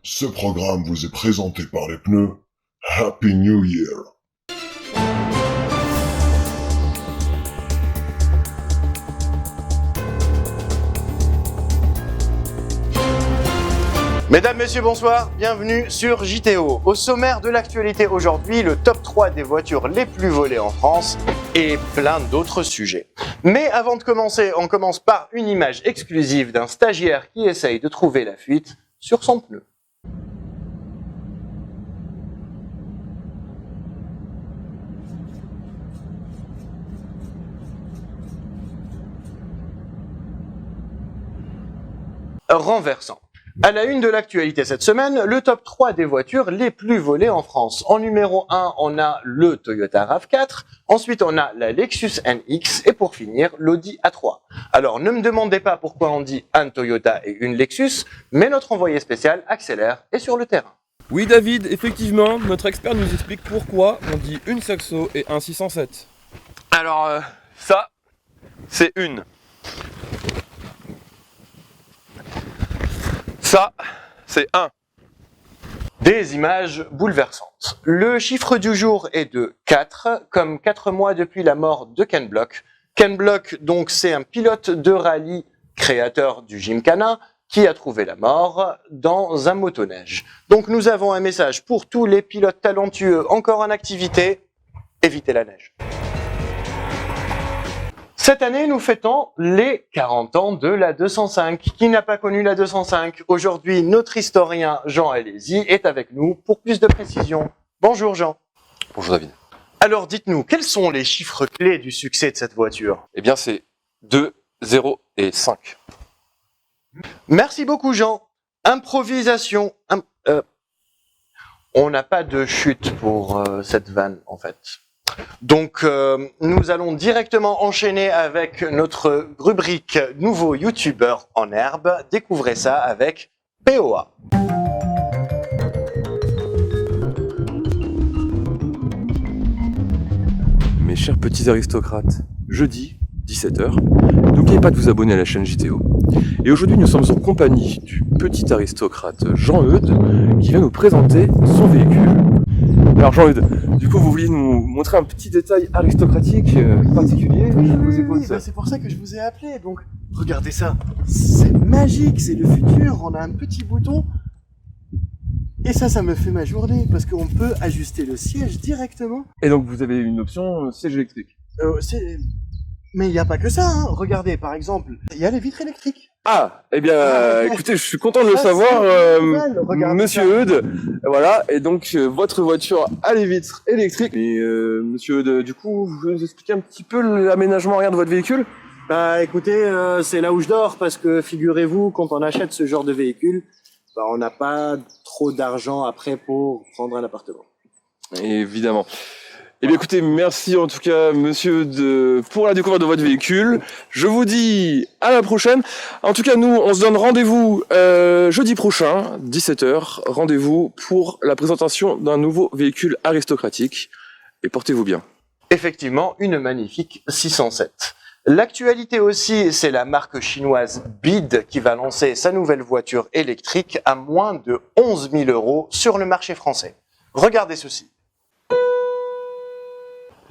Ce programme vous est présenté par les pneus. Happy New Year! Mesdames, Messieurs, bonsoir, bienvenue sur JTO. Au sommaire de l'actualité aujourd'hui, le top 3 des voitures les plus volées en France et plein d'autres sujets. Mais avant de commencer, on commence par une image exclusive d'un stagiaire qui essaye de trouver la fuite sur son pneu. Renversant. À la une de l'actualité cette semaine, le top 3 des voitures les plus volées en France. En numéro 1, on a le Toyota RAV4, ensuite on a la Lexus NX et pour finir, l'Audi A3. Alors ne me demandez pas pourquoi on dit un Toyota et une Lexus, mais notre envoyé spécial accélère et sur le terrain. Oui David, effectivement, notre expert nous explique pourquoi on dit une Saxo et un 607. Alors ça, c'est une. Ça, c'est 1. Des images bouleversantes. Le chiffre du jour est de 4, comme 4 mois depuis la mort de Ken Block. Ken Block, donc, c'est un pilote de rallye, créateur du Gymkhana, qui a trouvé la mort dans un motoneige. Donc nous avons un message pour tous les pilotes talentueux encore en activité, évitez la neige. Cette année, nous fêtons les 40 ans de la 205. Qui n'a pas connu la 205? Aujourd'hui, notre historien Jean Alési est avec nous pour plus de précision. Bonjour Jean. Bonjour David. Alors dites-nous, quels sont les chiffres clés du succès de cette voiture? Eh bien c'est 2, 0 et 5. Merci beaucoup Jean. Improvisation. On n'a pas de chute pour cette vanne en fait. Donc nous allons directement enchaîner avec notre rubrique nouveau youtubeur en herbe. Découvrez ça avec POA. Mes chers petits aristocrates, jeudi, 17h, n'oubliez pas de vous abonner à la chaîne JTO. Et aujourd'hui nous sommes en compagnie du petit aristocrate Jean-Eudes qui va nous présenter son véhicule. Alors Jean-Eudes, du coup vous vouliez nous montrer un petit détail aristocratique particulier? Oui, c'est pour ça que je vous ai appelé. Donc regardez ça, c'est magique, c'est le futur. On a un petit bouton et ça me fait ma journée parce qu'on peut ajuster le siège directement. Et donc vous avez une option siège électrique. Mais il n'y a pas que ça, hein. Regardez, par exemple, il y a les vitres électriques. Ah, eh bien, écoutez, je suis content de le savoir, monsieur Eudes. Voilà, et donc votre voiture a les vitres électriques. Et monsieur Eudes, du coup, vous pouvez nous expliquer un petit peu l'aménagement arrière de votre véhicule? Bah écoutez, c'est là où je dors, parce que figurez-vous, quand on achète ce genre de véhicule, bah, on n'a pas trop d'argent après pour prendre un appartement. Évidemment. Eh bien écoutez, merci en tout cas monsieur pour la découverte de votre véhicule. Je vous dis à la prochaine. En tout cas nous on se donne rendez-vous jeudi prochain, 17h. Rendez-vous pour la présentation d'un nouveau véhicule aristocratique. Et portez-vous bien. Effectivement, une magnifique 607. L'actualité aussi, c'est la marque chinoise BYD qui va lancer sa nouvelle voiture électrique à moins de 11 000 € sur le marché français. Regardez ceci.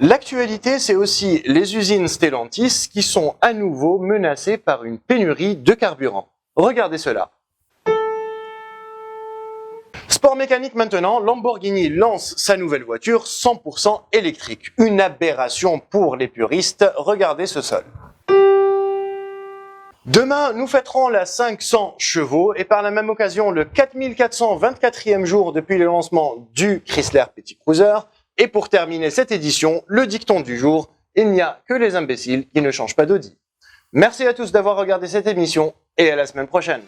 L'actualité, c'est aussi les usines Stellantis qui sont à nouveau menacées par une pénurie de carburant. Regardez cela. Sport mécanique maintenant, Lamborghini lance sa nouvelle voiture 100% électrique. Une aberration pour les puristes, regardez ce sol. Demain, nous fêterons la 500 chevaux et par la même occasion le 4424e jour depuis le lancement du Chrysler Petit Cruiser. Et pour terminer cette édition, le dicton du jour, il n'y a que les imbéciles qui ne changent pas d'Audi. Merci à tous d'avoir regardé cette émission et à la semaine prochaine.